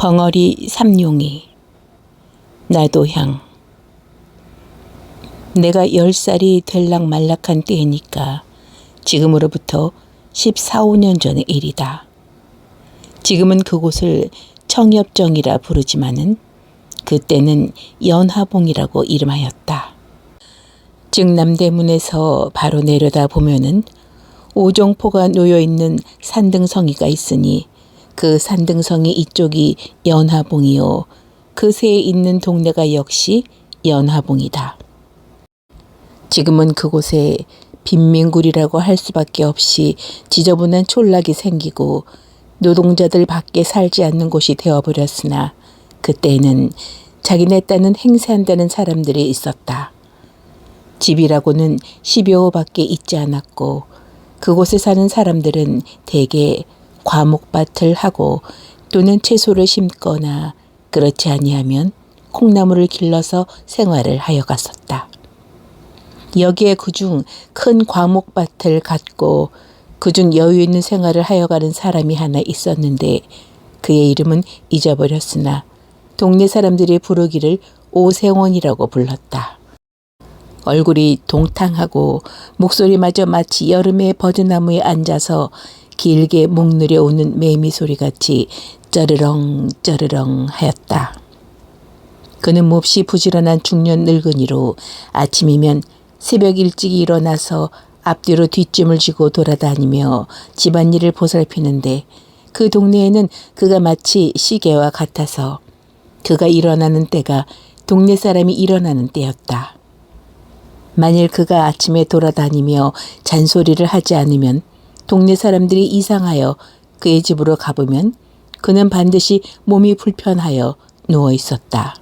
벙어리 삼룡이 나도향. 내가 10살이 될락말락한 때이니까 지금으로부터 14, 15년 전의 일이다. 지금은 그곳을 청엽정이라 부르지만은 그때는 연화봉이라고 이름하였다. 증남대문에서 바로 내려다 보면은 오종포가 놓여있는 산등성이가 있으니 그 산등성이 이쪽이 연화봉이요, 그 새에 있는 동네가 역시 연화봉이다. 지금은 그곳에 빈민굴이라고 할 수밖에 없이 지저분한 촌락이 생기고 노동자들 밖에 살지 않는 곳이 되어버렸으나 그때는 자기네 딴은 행세한다는 사람들이 있었다. 집이라고는 10여 호밖에 있지 않았고 그곳에 사는 사람들은 대개 과목밭을 하고 또는 채소를 심거나 그렇지 아니하면 콩나물을 길러서 생활을 하여 갔었다. 여기에 그중 큰 과목밭을 갖고 그중 여유 있는 생활을 하여 가는 사람이 하나 있었는데 그의 이름은 잊어버렸으나 동네 사람들이 부르기를 오생원이라고 불렀다. 얼굴이 동탕하고 목소리마저 마치 여름의 버드나무에 앉아서 길게 목 느려오는 매미 소리같이 쩌르렁 쩌르렁 하였다. 그는 몹시 부지런한 중년 늙은이로 아침이면 새벽 일찍 일어나서 앞뒤로 뒷짐을 지고 돌아다니며 집안일을 보살피는데 그 동네에는 그가 마치 시계와 같아서 그가 일어나는 때가 동네 사람이 일어나는 때였다. 만일 그가 아침에 돌아다니며 잔소리를 하지 않으면 동네 사람들이 이상하여 그의 집으로 가보면 그는 반드시 몸이 불편하여 누워 있었다.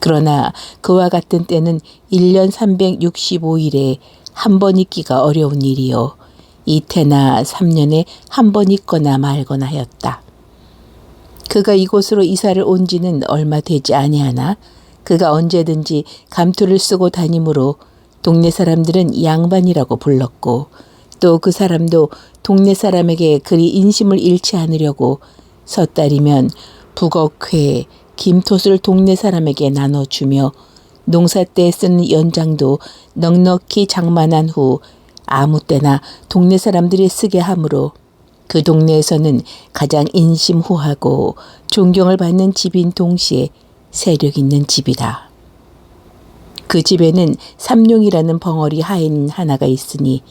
그러나 그와 같은 때는 1년 365일에 한 번 있기가 어려운 일이요, 이태나 3년에 한 번 있거나 말거나 하였다. 그가 이곳으로 이사를 온 지는 얼마 되지 아니하나 그가 언제든지 감투를 쓰고 다니므로 동네 사람들은 양반이라고 불렀고 또 그 사람도 동네 사람에게 그리 인심을 잃지 않으려고 섣달이면 북어회, 김톳을 동네 사람에게 나눠주며 농사 때 쓰는 연장도 넉넉히 장만한 후 아무 때나 동네 사람들이 쓰게 하므로 그 동네에서는 가장 인심후하고 존경을 받는 집인 동시에 세력 있는 집이다. 그 집에는 삼룡이라는 벙어리 하인 하나가 있으니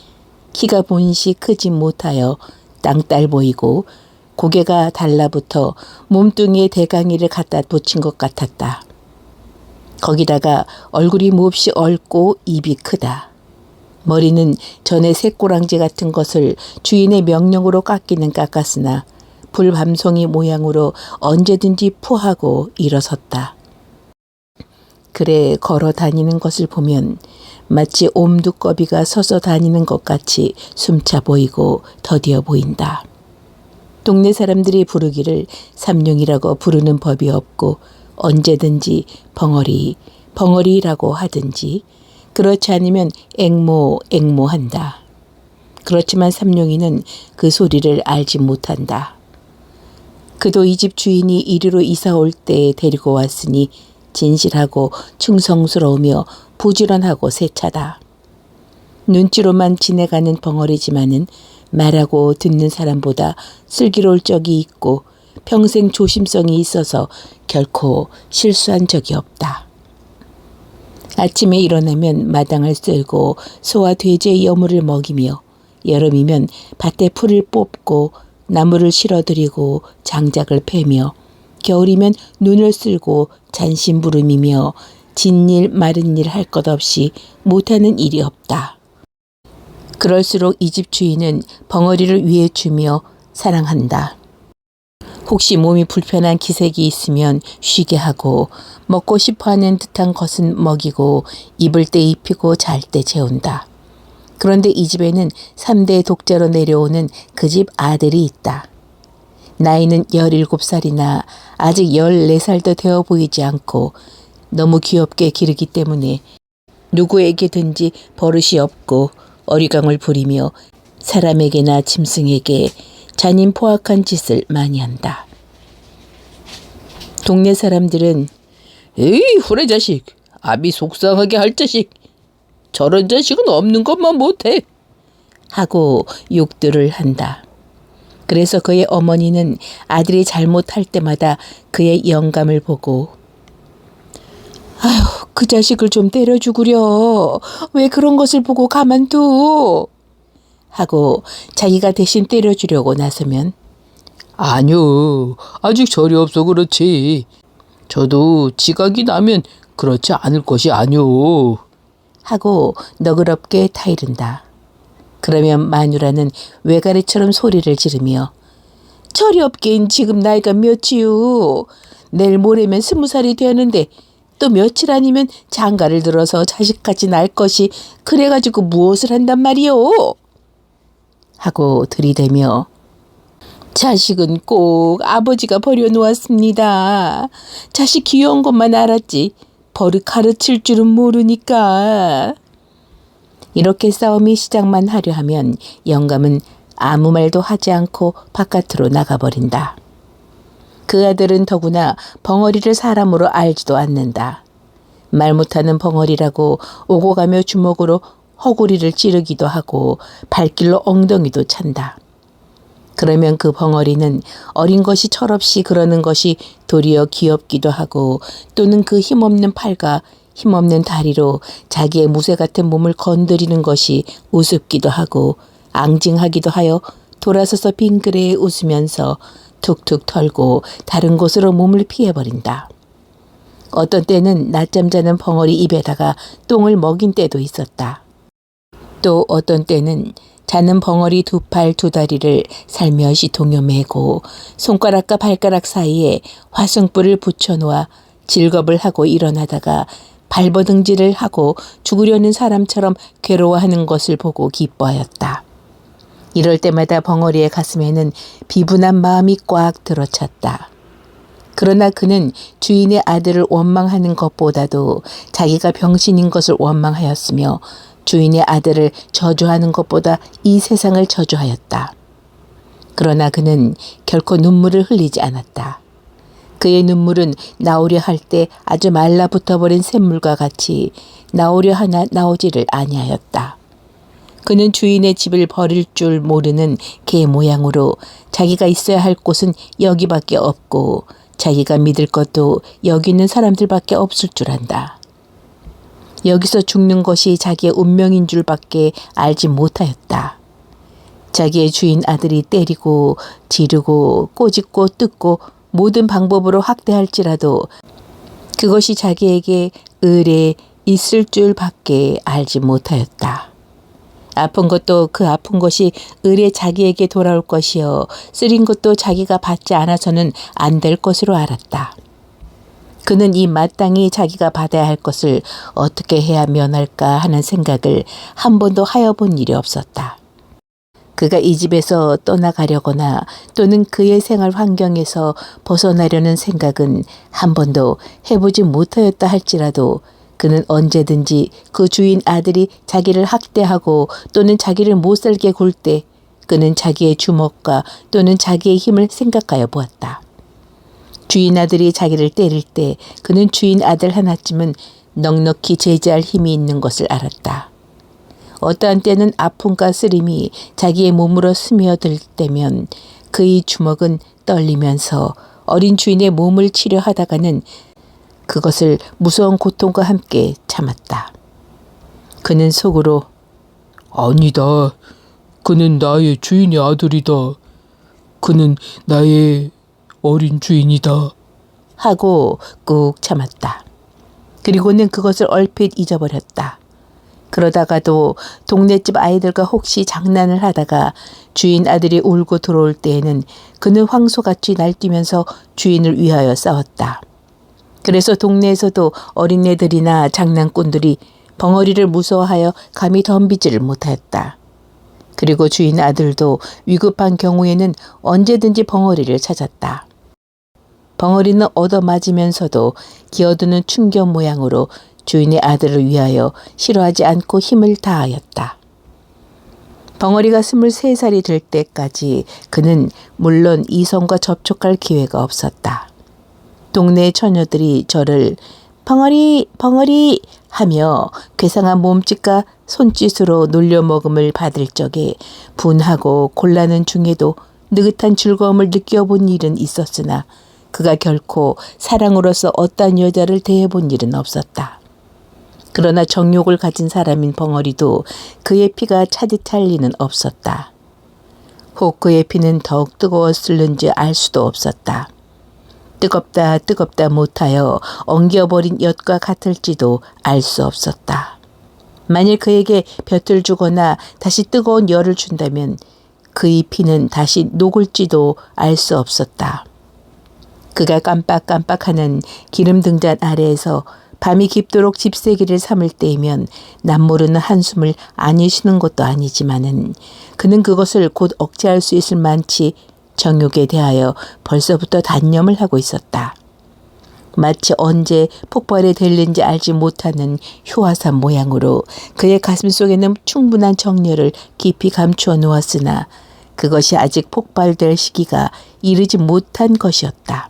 키가 본시 크지 못하여 땅딸 보이고 고개가 달라붙어 몸뚱이에 대강이를 갖다 붙인 것 같았다. 거기다가 얼굴이 몹시 얽고 입이 크다. 머리는 전에 새꼬랑지 같은 것을 주인의 명령으로 깎기는 깎았으나 불밤송이 모양으로 언제든지 푸하고 일어섰다. 그래 걸어 다니는 것을 보면 마치 옴두꺼비가 서서 다니는 것 같이 숨차 보이고 더디어 보인다. 동네 사람들이 부르기를 삼룡이라고 부르는 법이 없고 언제든지 벙어리, 벙어리라고 하든지 그렇지 않으면 앵모, 앵모한다. 그렇지만 삼룡이는 그 소리를 알지 못한다. 그도 이 집 주인이 이리로 이사 올 때 데리고 왔으니 진실하고 충성스러우며 부지런하고 세차다. 눈치로만 지내가는 벙어리지만은 말하고 듣는 사람보다 슬기로울 적이 있고 평생 조심성이 있어서 결코 실수한 적이 없다. 아침에 일어나면 마당을 쓸고 소와 돼지의 여물을 먹이며 여름이면 밭에 풀을 뽑고 나무를 실어드리고 장작을 패며 겨울이면 눈을 쓸고 잔심부름이며 진일 마른 일 할 것 없이 못하는 일이 없다. 그럴수록 이 집 주인은 벙어리를 위해 주며 사랑한다. 혹시 몸이 불편한 기색이 있으면 쉬게 하고 먹고 싶어하는 듯한 것은 먹이고 입을 때 입히고 잘 때 재운다. 그런데 이 집에는 3대 독자로 내려오는 그 집 아들이 있다. 나이는 17살이나 아직 14살도 되어 보이지 않고 너무 귀엽게 기르기 때문에 누구에게든지 버릇이 없고 어리광을 부리며 사람에게나 짐승에게 잔인포악한 짓을 많이 한다. 동네 사람들은 에이 후레 자식, 아비 속상하게 할 자식, 저런 자식은 없는 것만 못해 하고 욕들을 한다. 그래서 그의 어머니는 아들이 잘못할 때마다 그의 영감을 보고 아휴 그 자식을 좀 때려주구려. 왜 그런 것을 보고 가만둬? 하고 자기가 대신 때려주려고 나서면 아니요, 아직 절이 없어 그렇지. 저도 지각이 나면 그렇지 않을 것이 아니오. 하고 너그럽게 타이른다. 그러면 마누라는 외가리처럼 소리를 지르며 철이 없긴 지금 나이가 몇이유. 내일 모레면 20살이 되었는데 또 며칠 아니면 장가를 들어서 자식까지 낳을 것이 그래가지고 무엇을 한단 말이오? 하고 들이대며 자식은 꼭 아버지가 버려놓았습니다. 자식 귀여운 것만 알았지 버릇 가르칠 줄은 모르니까. 이렇게 싸움이 시작만 하려 하면 영감은 아무 말도 하지 않고 바깥으로 나가버린다. 그 아들은 더구나 벙어리를 사람으로 알지도 않는다. 말 못하는 벙어리라고 오고 가며 주먹으로 허구리를 찌르기도 하고 발길로 엉덩이도 찬다. 그러면 그 벙어리는 어린 것이 철없이 그러는 것이 도리어 귀엽기도 하고 또는 그 힘없는 팔과 힘없는 다리로 자기의 무쇠 같은 몸을 건드리는 것이 우습기도 하고 앙징하기도 하여 돌아서서 빙그레 웃으면서 툭툭 털고 다른 곳으로 몸을 피해버린다. 어떤 때는 낮잠 자는 벙어리 입에다가 똥을 먹인 때도 있었다. 또 어떤 때는 자는 벙어리 두 팔 두 다리를 살며시 동여매고 손가락과 발가락 사이에 화승불을 붙여놓아 질겁을 하고 일어나다가 발버둥질을 하고 죽으려는 사람처럼 괴로워하는 것을 보고 기뻐하였다. 이럴 때마다 벙어리의 가슴에는 비분한 마음이 꽉 들어찼다. 그러나 그는 주인의 아들을 원망하는 것보다도 자기가 병신인 것을 원망하였으며 주인의 아들을 저주하는 것보다 이 세상을 저주하였다. 그러나 그는 결코 눈물을 흘리지 않았다. 그의 눈물은 나오려 할 때 아주 말라붙어버린 샘물과 같이 나오려 하나 나오지를 아니하였다. 그는 주인의 집을 버릴 줄 모르는 개 모양으로 자기가 있어야 할 곳은 여기밖에 없고 자기가 믿을 것도 여기 있는 사람들밖에 없을 줄 안다. 여기서 죽는 것이 자기의 운명인 줄밖에 알지 못하였다. 자기의 주인 아들이 때리고 지르고 꼬집고 뜯고 모든 방법으로 학대할지라도 그것이 자기에게 을에 있을 줄밖에 알지 못하였다. 아픈 것도 그 아픈 것이 을에 자기에게 돌아올 것이요 쓰린 것도 자기가 받지 않아서는 안 될 것으로 알았다. 그는 이 마땅히 자기가 받아야 할 것을 어떻게 해야 면할까 하는 생각을 한 번도 하여본 일이 없었다. 그가 이 집에서 떠나가려거나 또는 그의 생활 환경에서 벗어나려는 생각은 한 번도 해보지 못하였다 할지라도 그는 언제든지 그 주인 아들이 자기를 학대하고 또는 자기를 못살게 굴 때 그는 자기의 주먹과 또는 자기의 힘을 생각하여 보았다. 주인 아들이 자기를 때릴 때 그는 주인 아들 하나쯤은 넉넉히 제지할 힘이 있는 것을 알았다. 어떠한 때는 아픔과 쓰림이 자기의 몸으로 스며들 때면 그의 주먹은 떨리면서 어린 주인의 몸을 치료하다가는 그것을 무서운 고통과 함께 참았다. 그는 속으로 아니다. 그는 나의 주인의 아들이다. 그는 나의 어린 주인이다. 하고 꾹 참았다. 그리고는 그것을 얼핏 잊어버렸다. 그러다가도 동네집 아이들과 혹시 장난을 하다가 주인 아들이 울고 들어올 때에는 그는 황소같이 날뛰면서 주인을 위하여 싸웠다. 그래서 동네에서도 어린애들이나 장난꾼들이 벙어리를 무서워하여 감히 덤비지를 못하였다. 그리고 주인 아들도 위급한 경우에는 언제든지 벙어리를 찾았다. 벙어리는 얻어맞으면서도 기어드는 충격 모양으로 주인의 아들을 위하여 싫어하지 않고 힘을 다하였다. 벙어리가 23살이 될 때까지 그는 물론 이성과 접촉할 기회가 없었다. 동네 처녀들이 저를 벙어리 벙어리 하며 괴상한 몸짓과 손짓으로 놀려먹음을 받을 적에 분하고 곤란한 중에도 느긋한 즐거움을 느껴본 일은 있었으나 그가 결코 사랑으로서 어떠한 여자를 대해본 일은 없었다. 그러나 정욕을 가진 사람인 벙어리도 그의 피가 차듯할 리는 없었다. 혹 그의 피는 더욱 뜨거웠을는지 알 수도 없었다. 뜨겁다 못하여 엉겨버린 엿과 같을지도 알 수 없었다. 만일 그에게 볕을 주거나 다시 뜨거운 열을 준다면 그의 피는 다시 녹을지도 알 수 없었다. 그가 깜빡깜빡하는 기름 등잔 아래에서 밤이 깊도록 집세기를 삼을 때이면 남모르는 한숨을 안 쉬는 것도 아니지만은 그는 그것을 곧 억제할 수 있을 만치 정욕에 대하여 벌써부터 단념을 하고 있었다. 마치 언제 폭발이 될는지 알지 못하는 효화산 모양으로 그의 가슴 속에는 충분한 정열을 깊이 감추어 놓았으나 그것이 아직 폭발될 시기가 이르지 못한 것이었다.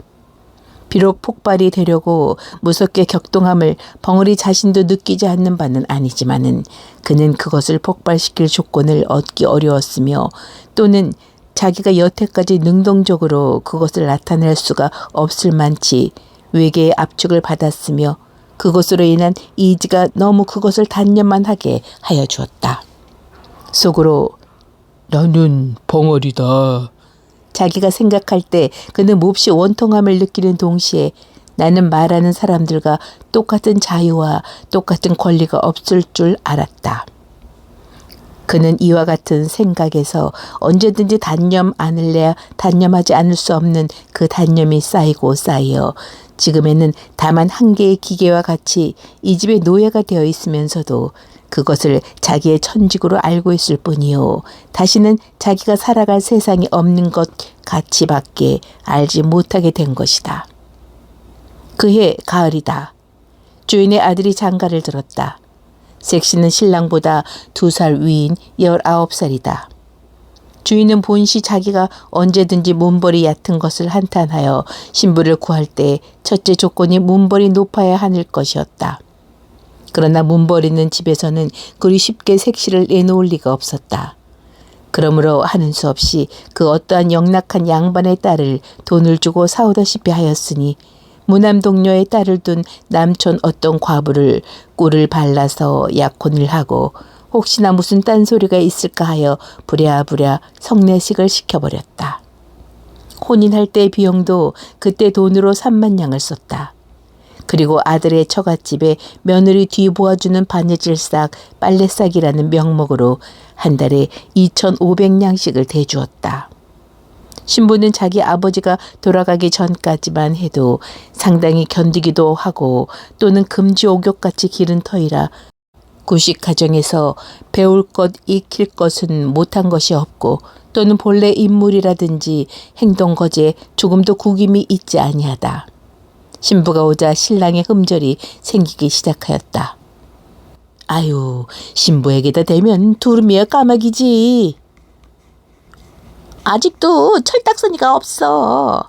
비록 폭발이 되려고 무섭게 격동함을 벙어리 자신도 느끼지 않는 바는 아니지만은 그는 그것을 폭발시킬 조건을 얻기 어려웠으며 또는 자기가 여태까지 능동적으로 그것을 나타낼 수가 없을 만치 외계의 압축을 받았으며 그것으로 인한 이지가 너무 그것을 단념만 하게 하여 주었다. 속으로 나는 벙어리다. 자기가 생각할 때 그는 몹시 원통함을 느끼는 동시에 나는 말하는 사람들과 똑같은 자유와 똑같은 권리가 없을 줄 알았다. 그는 이와 같은 생각에서 언제든지 단념 않을래야 단념하지 않을 수 없는 그 단념이 쌓이고 쌓여 지금에는 다만 한 개의 기계와 같이 이 집의 노예가 되어 있으면서도 그것을 자기의 천직으로 알고 있을 뿐이요. 다시는 자기가 살아갈 세상이 없는 것 같이밖에 알지 못하게 된 것이다. 그해 가을이다. 주인의 아들이 장가를 들었다. 색시는 신랑보다 2살 위인 19살이다. 주인은 본시 자기가 언제든지 문벌이 얕은 것을 한탄하여 신부를 구할 때 첫째 조건이 문벌이 높아야 하는 것이었다. 그러나 문벌이는 집에서는 그리 쉽게 색시를 내놓을 리가 없었다. 그러므로 하는 수 없이 그 어떠한 영락한 양반의 딸을 돈을 주고 사오다시피 하였으니 무남 동료의 딸을 둔 남촌 어떤 과부를 꿀을 발라서 약혼을 하고 혹시나 무슨 딴소리가 있을까 하여 부랴부랴 성내식을 시켜버렸다. 혼인할 때 비용도 그때 돈으로 3만 냥을 썼다. 그리고 아들의 처갓집에 며느리 뒤보아주는 바느질싹 빨래싹이라는 명목으로 한 달에 2,500냥씩을 대주었다. 신부는 자기 아버지가 돌아가기 전까지만 해도 상당히 견디기도 하고 또는 금지옥욕같이 기른 터이라 구식 가정에서 배울 것, 익힐 것은 못한 것이 없고 또는 본래 인물이라든지 행동 거지에 조금도 구김이 있지 아니하다. 신부가 오자 신랑의 흠절이 생기기 시작하였다. 아유, 신부에게다 대면 두루미야 까마귀지. 아직도 철딱서니가 없어.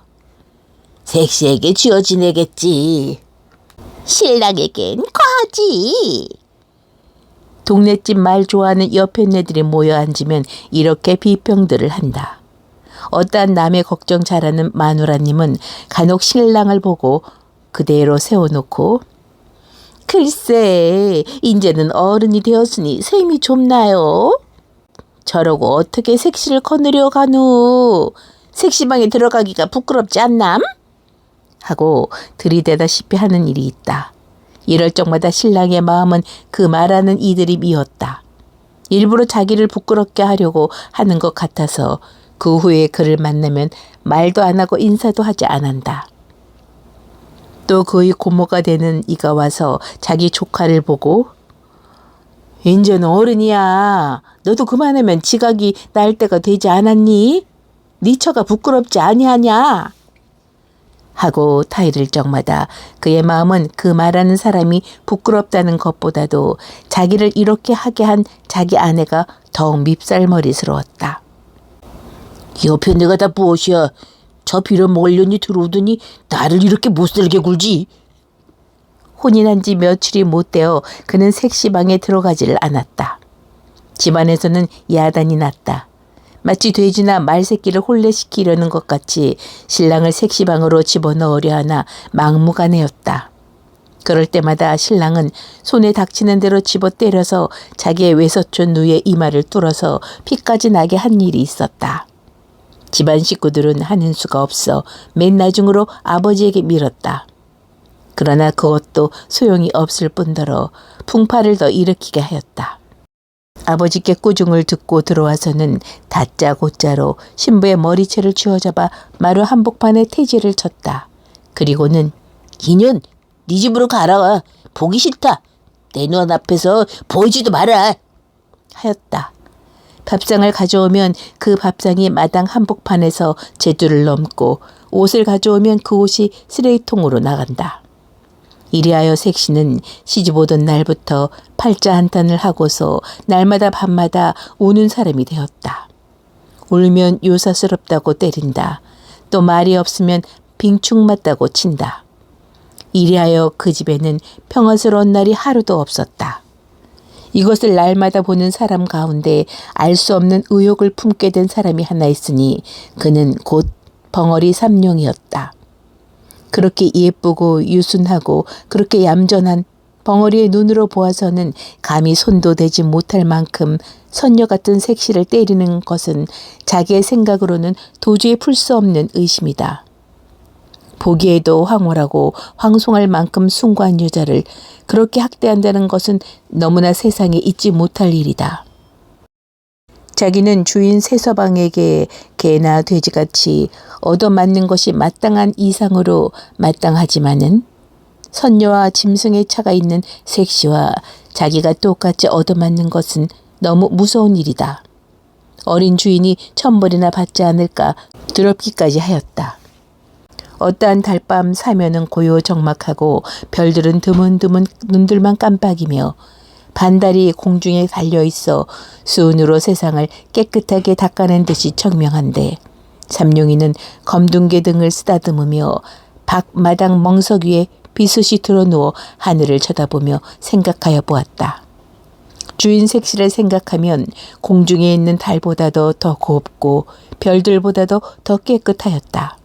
색시에게 쥐어 지내겠지. 신랑에겐 과지. 동네집 말 좋아하는 옆에네들이 모여 앉으면 이렇게 비평들을 한다. 어떠한 남의 걱정 잘하는 마누라님은 간혹 신랑을 보고 그대로 세워놓고 글쎄 인제는 어른이 되었으니 셈이 좁나요? 저러고 어떻게 색시를 거느려 가누? 색시방에 들어가기가 부끄럽지 않남? 하고 들이대다시피 하는 일이 있다. 이럴 적마다 신랑의 마음은 그 말하는 이들이 미웠다. 일부러 자기를 부끄럽게 하려고 하는 것 같아서 그 후에 그를 만나면 말도 안 하고 인사도 하지 않는다. 또 그의 고모가 되는 이가 와서 자기 조카를 보고 인제는 어른이야. 너도 그만하면 지각이 날 때가 되지 않았니? 네 처가 부끄럽지 아니하냐? 하고 타이를 적마다 그의 마음은 그 말하는 사람이 부끄럽다는 것보다도 자기를 이렇게 하게 한 자기 아내가 더욱 밉살머리스러웠다. 옆에 내가 다 무엇이야? 저 빌어먹을 년이 들어오더니 나를 이렇게 못살게 굴지. 혼이 난 지 며칠이 못 되어 그는 색시방에 들어가지를 않았다. 집안에서는 야단이 났다. 마치 돼지나 말새끼를 혼례시키려는 것 같이 신랑을 색시방으로 집어넣으려 하나 막무가내였다. 그럴 때마다 신랑은 손에 닥치는 대로 집어 때려서 자기의 외서촌 누이의 이마를 뚫어서 피까지 나게 한 일이 있었다. 집안 식구들은 하는 수가 없어 맨 나중으로 아버지에게 밀었다. 그러나 그것도 소용이 없을 뿐더러 풍파를 더 일으키게 하였다. 아버지께 꾸중을 듣고 들어와서는 다짜고짜로 신부의 머리채를 쥐어잡아 마루 한복판에 태지를 쳤다. 그리고는 이년 네 집으로 가라. 보기 싫다. 내 눈 앞에서 보이지도 마라. 하였다. 밥상을 가져오면 그 밥상이 마당 한복판에서 제두를 넘고 옷을 가져오면 그 옷이 쓰레기통으로 나간다. 이리하여 색시는 시집 오던 날부터 팔자 한탄을 하고서 날마다 밤마다 우는 사람이 되었다. 울면 요사스럽다고 때린다. 또 말이 없으면 빙충 맞다고 친다. 이리하여 그 집에는 평화스러운 날이 하루도 없었다. 이것을 날마다 보는 사람 가운데 알 수 없는 의욕을 품게 된 사람이 하나 있으니 그는 곧 벙어리 삼룡이었다. 그렇게 예쁘고 유순하고 그렇게 얌전한 벙어리의 눈으로 보아서는 감히 손도 대지 못할 만큼 선녀 같은 색시를 때리는 것은 자기의 생각으로는 도저히 풀 수 없는 의심이다. 보기에도 황홀하고 황송할 만큼 숭고한 여자를 그렇게 학대한다는 것은 너무나 세상에 있지 못할 일이다. 자기는 주인 세서방에게 개나 돼지같이 얻어맞는 것이 마땅한 이상으로 마땅하지만은 선녀와 짐승의 차가 있는 색시와 자기가 똑같이 얻어맞는 것은 너무 무서운 일이다. 어린 주인이 천벌이나 받지 않을까 두렵기까지 하였다. 어떠한 달밤 사면은 고요적막하고 별들은 드문드문 눈들만 깜빡이며 반달이 공중에 달려있어 수은으로 세상을 깨끗하게 닦아낸 듯이 청명한데 삼룡이는 검둥개 등을 쓰다듬으며 밖마당 멍석 위에 비스시 드러누워 하늘을 쳐다보며 생각하여 보았다. 주인 색시를 생각하면 공중에 있는 달보다도 더 곱고 별들보다도 더 깨끗하였다.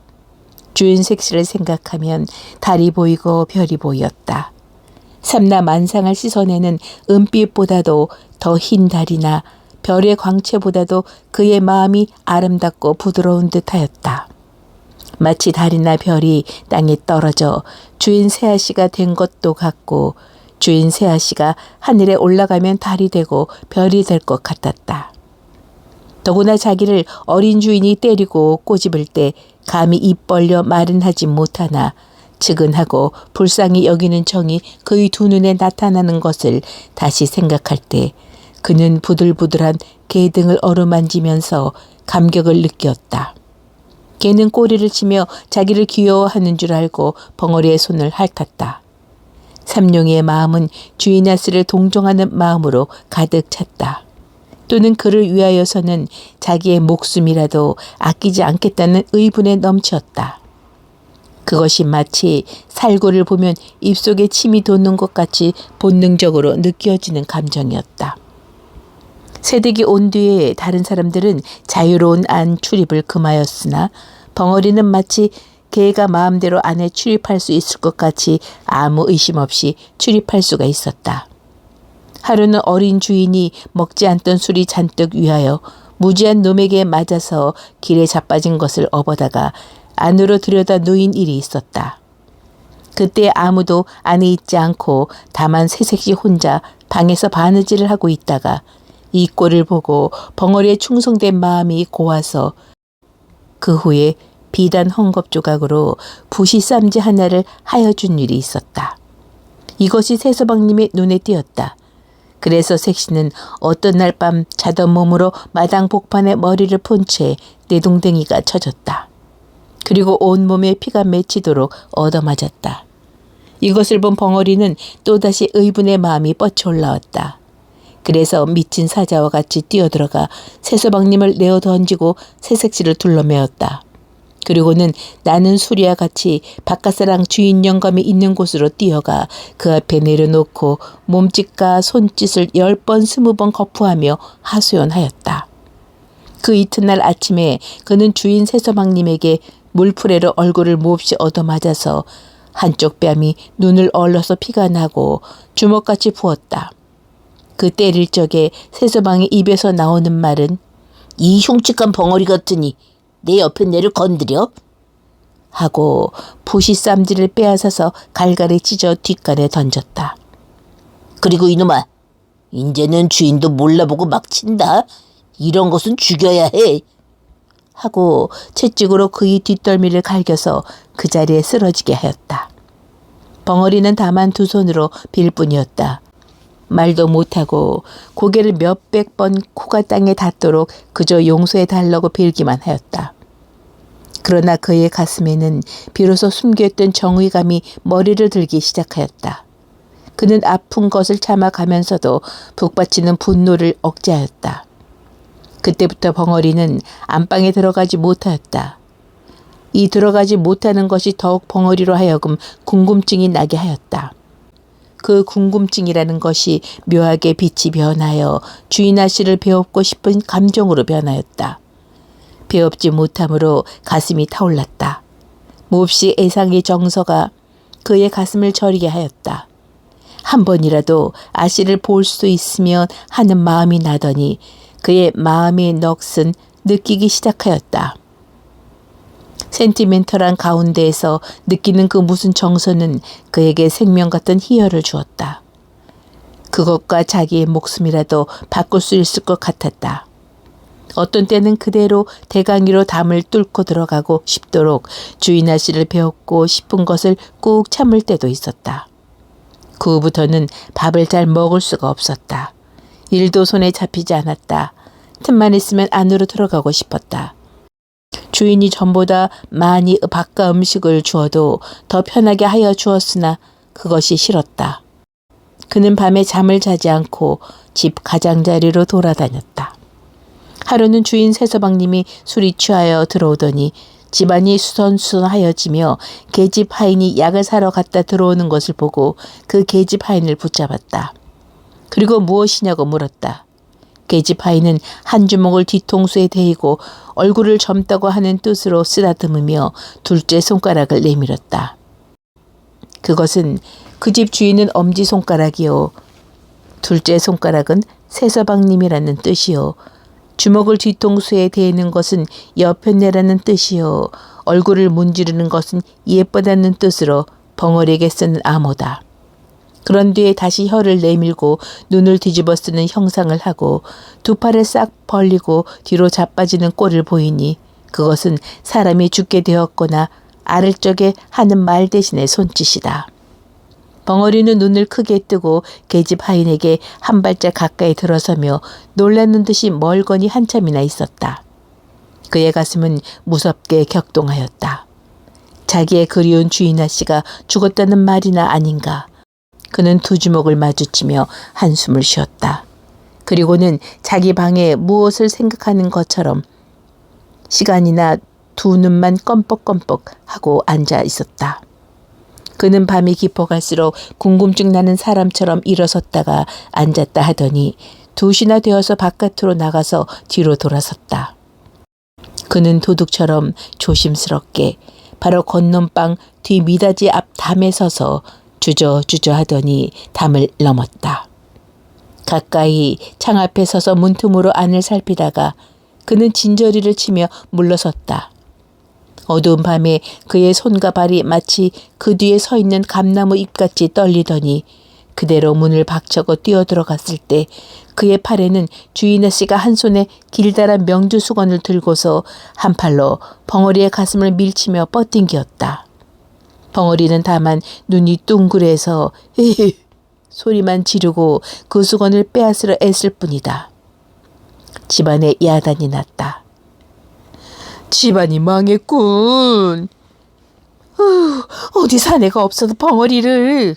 주인 색시를 생각하면 달이 보이고 별이 보였다. 삼라 만상을 씻어내는 은빛보다도 더 흰 달이나 별의 광채보다도 그의 마음이 아름답고 부드러운 듯하였다. 마치 달이나 별이 땅에 떨어져 주인 새아씨가 된 것도 같고 주인 새아씨가 하늘에 올라가면 달이 되고 별이 될 것 같았다. 더구나 자기를 어린 주인이 때리고 꼬집을 때 감히 입 벌려 말은 하지 못하나 측은하고 불쌍히 여기는 정이 그의 두 눈에 나타나는 것을 다시 생각할 때 그는 부들부들한 개 등을 어루만지면서 감격을 느꼈다. 개는 꼬리를 치며 자기를 귀여워하는 줄 알고 벙어리의 손을 핥았다. 삼룡이의 마음은 주인아스를 동정하는 마음으로 가득 찼다. 또는 그를 위하여서는 자기의 목숨이라도 아끼지 않겠다는 의분에 넘쳤다. 그것이 마치 살구를 보면 입속에 침이 돋는 것 같이 본능적으로 느껴지는 감정이었다. 새댁이 온 뒤에 다른 사람들은 자유로운 안 출입을 금하였으나 벙어리는 마치 개가 마음대로 안에 출입할 수 있을 것 같이 아무 의심 없이 출입할 수가 있었다. 하루는 어린 주인이 먹지 않던 술이 잔뜩 위하여 무지한 놈에게 맞아서 길에 자빠진 것을 업어다가 안으로 들여다 놓인 일이 있었다. 그때 아무도 안에 있지 않고 다만 새색시 혼자 방에서 바느질을 하고 있다가 이 꼴을 보고 벙어리에 충성된 마음이 고와서 그 후에 비단 헝겊 조각으로 부시 쌈지 하나를 하여 준 일이 있었다. 이것이 세서방님의 눈에 띄었다. 그래서 색시는 어떤 날 밤 자던 몸으로 마당 복판에 머리를 푼 채 내동댕이가 쳐졌다. 그리고 온몸에 피가 맺히도록 얻어맞았다. 이것을 본 벙어리는 또다시 의분의 마음이 뻗쳐 올라왔다. 그래서 미친 사자와 같이 뛰어들어가 세서방님을 내어 던지고 새색시를 둘러매었다. 그리고는 나는 수리와 같이 바깥사랑 주인 영감이 있는 곳으로 뛰어가 그 앞에 내려놓고 몸짓과 손짓을 10번 20번 거푸하며 하소연하였다. 그 이튿날 아침에 그는 주인 세서방님에게 물풀에로 얼굴을 몹시 얻어맞아서 한쪽 뺨이 눈을 얼러서 피가 나고 주먹같이 부었다. 그 때릴 적에 세서방의 입에서 나오는 말은 이 흉측한 벙어리 같으니 내 옆에 내를 건드려? 하고 부시 쌈지를 빼앗아서 갈갈이 찢어 뒷간에 던졌다. 그리고 이놈아, 인제는 주인도 몰라보고 막 친다. 이런 것은 죽여야 해. 하고 채찍으로 그의 뒷덜미를 갈겨서 그 자리에 쓰러지게 하였다. 벙어리는 다만 두 손으로 빌 뿐이었다. 말도 못하고 고개를 몇백 번 코가 땅에 닿도록 그저 용서해 달라고 빌기만 하였다. 그러나 그의 가슴에는 비로소 숨겨있던 정의감이 머리를 들기 시작하였다. 그는 아픈 것을 참아가면서도 북받치는 분노를 억제하였다. 그때부터 벙어리는 안방에 들어가지 못하였다. 이 들어가지 못하는 것이 더욱 벙어리로 하여금 궁금증이 나게 하였다. 그 궁금증이라는 것이 묘하게 빛이 변하여 주인 아씨를 배웁고 싶은 감정으로 변하였다. 배웁지 못함으로 가슴이 타올랐다. 몹시 애상의 정서가 그의 가슴을 저리게 하였다. 한 번이라도 아씨를 볼 수 있으면 하는 마음이 나더니 그의 마음의 넋은 느끼기 시작하였다. 센티멘털한 가운데에서 느끼는 그 무슨 정서는 그에게 생명 같은 희열을 주었다. 그것과 자기의 목숨이라도 바꿀 수 있을 것 같았다. 어떤 때는 그대로 대강이로 담을 뚫고 들어가고 싶도록 주인 아씨를 배웠고 싶은 것을 꾹 참을 때도 있었다. 그 후부터는 밥을 잘 먹을 수가 없었다. 일도 손에 잡히지 않았다. 틈만 있으면 안으로 들어가고 싶었다. 주인이 전보다 많이 밥과 음식을 주어도 더 편하게 하여 주었으나 그것이 싫었다. 그는 밤에 잠을 자지 않고 집 가장자리로 돌아다녔다. 하루는 주인 세서방님이 술이 취하여 들어오더니 집안이 수선수선하여지며 계집 하인이 약을 사러 갔다 들어오는 것을 보고 그 계집 하인을 붙잡았다. 그리고 무엇이냐고 물었다. 계집 하인은 한 주먹을 뒤통수에 대이고 얼굴을 젊다고 하는 뜻으로 쓰다듬으며 둘째 손가락을 내밀었다. 그것은 그 집 주인은 엄지손가락이요. 둘째 손가락은 세서방님이라는 뜻이요. 주먹을 뒤통수에 대는 것은 여편네라는 뜻이요. 얼굴을 문지르는 것은 예쁘다는 뜻으로 벙어리에게 쓰는 암호다. 그런 뒤에 다시 혀를 내밀고 눈을 뒤집어 쓰는 형상을 하고 두 팔을 싹 벌리고 뒤로 자빠지는 꼴을 보이니 그것은 사람이 죽게 되었거나 앓을 적에 하는 말 대신의 손짓이다. 벙어리는 눈을 크게 뜨고 계집 하인에게 한 발짝 가까이 들어서며 놀라는 듯이 멀거니 한참이나 있었다. 그의 가슴은 무섭게 격동하였다. 자기의 그리운 주인 아씨가 죽었다는 말이나 아닌가. 그는 두 주먹을 마주치며 한숨을 쉬었다. 그리고는 자기 방에 무엇을 생각하는 것처럼 시간이나 두 눈만 껌뻑껌뻑 하고 앉아 있었다. 그는 밤이 깊어갈수록 궁금증 나는 사람처럼 일어섰다가 앉았다 하더니 2시나 되어서 바깥으로 나가서 뒤로 돌아섰다. 그는 도둑처럼 조심스럽게 바로 건넌방 뒤 미닫이 앞 담에 서서 주저주저 하더니 담을 넘었다. 가까이 창 앞에 서서 문틈으로 안을 살피다가 그는 진저리를 치며 물러섰다. 어두운 밤에 그의 손과 발이 마치 그 뒤에 서 있는 감나무 잎같이 떨리더니 그대로 문을 박차고 뛰어들어갔을 때 그의 팔에는 주인 아씨가 한 손에 길다란 명주 수건을 들고서 한 팔로 벙어리의 가슴을 밀치며 뻗딩기었다. 벙어리는 다만 눈이 둥그레서 헤헤 소리만 지르고 그 수건을 빼앗으려 애쓸 뿐이다. 집안에 야단이 났다. 집안이 망했군. 어디 사내가 없어도 벙어리를.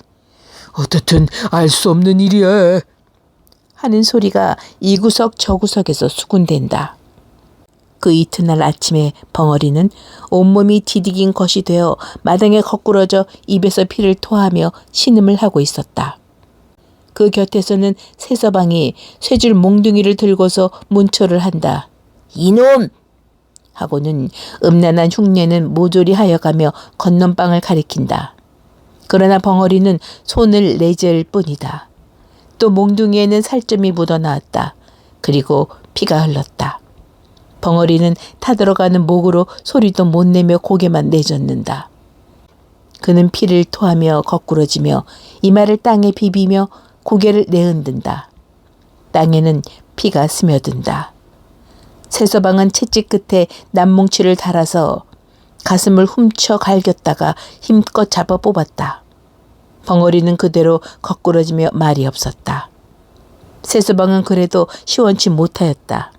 어떻든 알 수 없는 일이야. 하는 소리가 이 구석 저 구석에서 수군댄다. 그 이튿날 아침에 벙어리는 온몸이 디디긴 것이 되어 마당에 거꾸러져 입에서 피를 토하며 신음을 하고 있었다. 그 곁에서는 새서방이 쇠줄 몽둥이를 들고서 문초를 한다. 이놈! 하고는 음란한 흉내는 모조리 하여가며 건넌방을 가리킨다. 그러나 벙어리는 손을 내질 뿐이다. 또 몽둥이에는 살점이 묻어나왔다. 그리고 피가 흘렀다. 벙어리는 타들어가는 목으로 소리도 못 내며 고개만 내젓는다. 그는 피를 토하며 거꾸러지며 이마를 땅에 비비며 고개를 내흔든다. 땅에는 피가 스며든다. 새서방은 채찍 끝에 남뭉치를 달아서 가슴을 훔쳐 갈겼다가 힘껏 잡아 뽑았다. 벙어리는 그대로 거꾸러지며 말이 없었다. 새서방은 그래도 시원치 못하였다.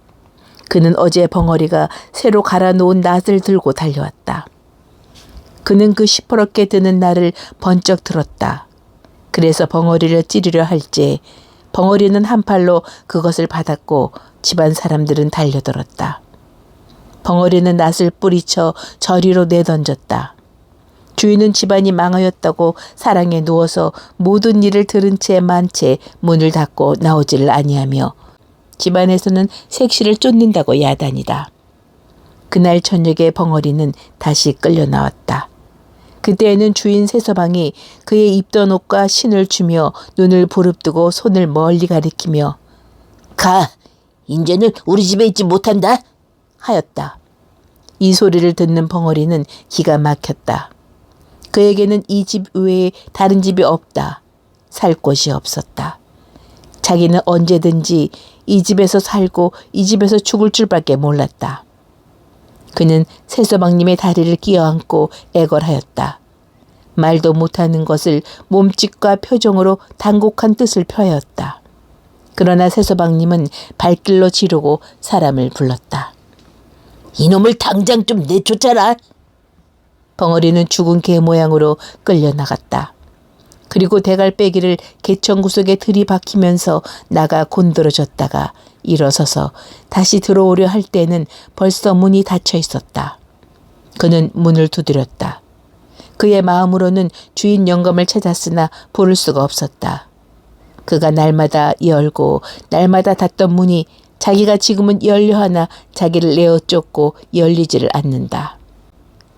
그는 어제 벙어리가 새로 갈아놓은 낫을 들고 달려왔다. 그는 그 시퍼렇게 드는 날을 번쩍 들었다. 그래서 벙어리를 찌르려 할지 벙어리는 한 팔로 그것을 받았고 집안 사람들은 달려들었다. 벙어리는 낫을 뿌리쳐 저리로 내던졌다. 주인은 집안이 망하였다고 사랑에 누워서 모든 일을 들은 채 만 채 문을 닫고 나오지를 아니하며 집안에서는 색시를 쫓는다고 야단이다. 그날 저녁에 벙어리는 다시 끌려 나왔다. 그때에는 주인 새서방이 그의 입던 옷과 신을 주며 눈을 부릅뜨고 손을 멀리 가리키며 가! 인제는 우리 집에 있지 못한다! 하였다. 이 소리를 듣는 벙어리는 기가 막혔다. 그에게는 이 집 외에 다른 집이 없다. 살 곳이 없었다. 자기는 언제든지 이 집에서 살고 이 집에서 죽을 줄밖에 몰랐다. 그는 새서방님의 다리를 끼어안고 애걸하였다. 말도 못하는 것을 몸짓과 표정으로 단곡한 뜻을 표하였다. 그러나 새서방님은 발길로 지르고 사람을 불렀다. 이놈을 당장 좀 내쫓아라. 벙어리는 죽은 개 모양으로 끌려나갔다. 그리고 대갈빼기를 개천구석에 들이박히면서 나가 곤드러졌다가 일어서서 다시 들어오려 할 때는 벌써 문이 닫혀 있었다. 그는 문을 두드렸다. 그의 마음으로는 주인 영감을 찾았으나 부를 수가 없었다. 그가 날마다 열고 날마다 닫던 문이 자기가 지금은 열려 하나 자기를 내어 쫓고 열리지를 않는다.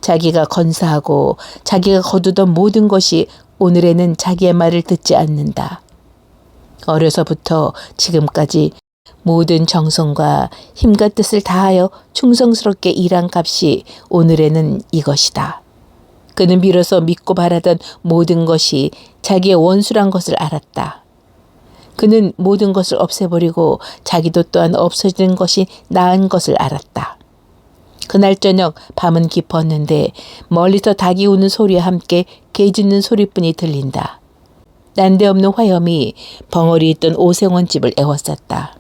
자기가 건사하고 자기가 거두던 모든 것이 오늘에는 자기의 말을 듣지 않는다. 어려서부터 지금까지 모든 정성과 힘과 뜻을 다하여 충성스럽게 일한 값이 오늘에는 이것이다. 그는 비로소 믿고 바라던 모든 것이 자기의 원수란 것을 알았다. 그는 모든 것을 없애버리고 자기도 또한 없어지는 것이 나은 것을 알았다. 그날 저녁 밤은 깊었는데 멀리서 닭이 우는 소리와 함께 개 짖는 소리뿐이 들린다. 난데없는 화염이 벙어리 있던 오생원 집을 애워쌌다.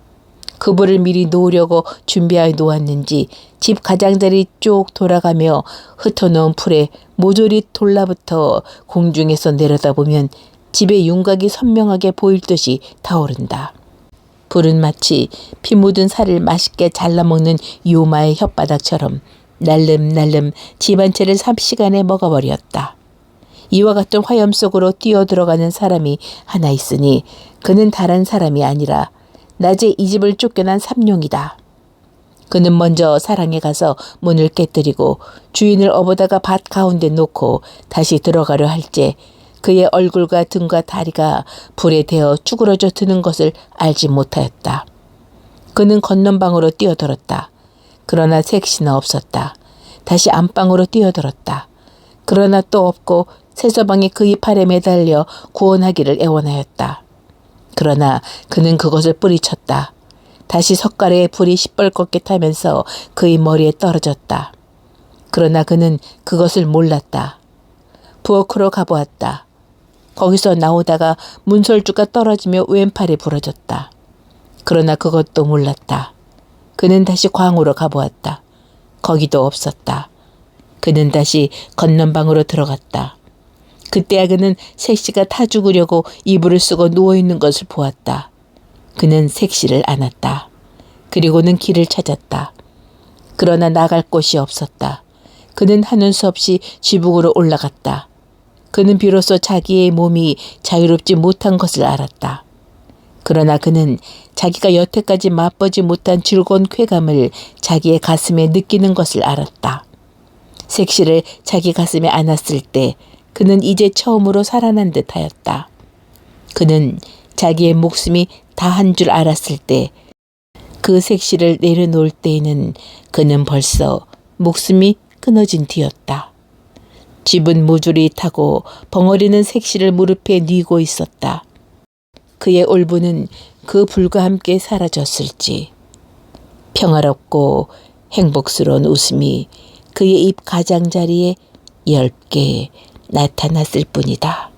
그 불을 미리 놓으려고 준비하여 놓았는지 집 가장자리 쭉 돌아가며 흩어놓은 풀에 모조리 돌라붙어 공중에서 내려다보면 집의 윤곽이 선명하게 보일 듯이 타오른다. 불은 마치 피 묻은 살을 맛있게 잘라먹는 요마의 혓바닥처럼 날름날름 집 한 채를 3시간에 먹어버렸다. 이와 같은 화염 속으로 뛰어들어가는 사람이 하나 있으니 그는 다른 사람이 아니라 낮에 이 집을 쫓겨난 삼룡이다. 그는 먼저 사랑에 가서 문을 깨뜨리고 주인을 업어다가 밭 가운데 놓고 다시 들어가려 할때 그의 얼굴과 등과 다리가 불에 데어 쭈그러져 드는 것을 알지 못하였다. 그는 건넌방으로 뛰어들었다. 그러나 색시는 없었다. 다시 안방으로 뛰어들었다. 그러나 또 없고 새서방이 그의 팔에 매달려 구원하기를 애원하였다. 그러나 그는 그것을 뿌리쳤다. 다시 석가래의 불이 시뻘겋게 타면서 그의 머리에 떨어졌다. 그러나 그는 그것을 몰랐다. 부엌으로 가보았다. 거기서 나오다가 문설주가 떨어지며 왼팔이 부러졌다. 그러나 그것도 몰랐다. 그는 다시 광으로 가보았다. 거기도 없었다. 그는 다시 건넌방으로 들어갔다. 그때야 그는 색시가 타 죽으려고 이불을 쓰고 누워있는 것을 보았다. 그는 색시를 안았다. 그리고는 길을 찾았다. 그러나 나갈 곳이 없었다. 그는 하는 수 없이 지붕으로 올라갔다. 그는 비로소 자기의 몸이 자유롭지 못한 것을 알았다. 그러나 그는 자기가 여태까지 맛보지 못한 즐거운 쾌감을 자기의 가슴에 느끼는 것을 알았다. 색시를 자기 가슴에 안았을 때 그는 이제 처음으로 살아난 듯하였다. 그는 자기의 목숨이 다한 줄 알았을 때 그 색시를 내려놓을 때에는 그는 벌써 목숨이 끊어진 뒤였다. 집은 모조리 타고 벙어리는 색시를 무릎에 뉘고 있었다. 그의 올부는 그 불과 함께 사라졌을지 평화롭고 행복스러운 웃음이 그의 입 가장자리에 엷게 나타났을 뿐이다.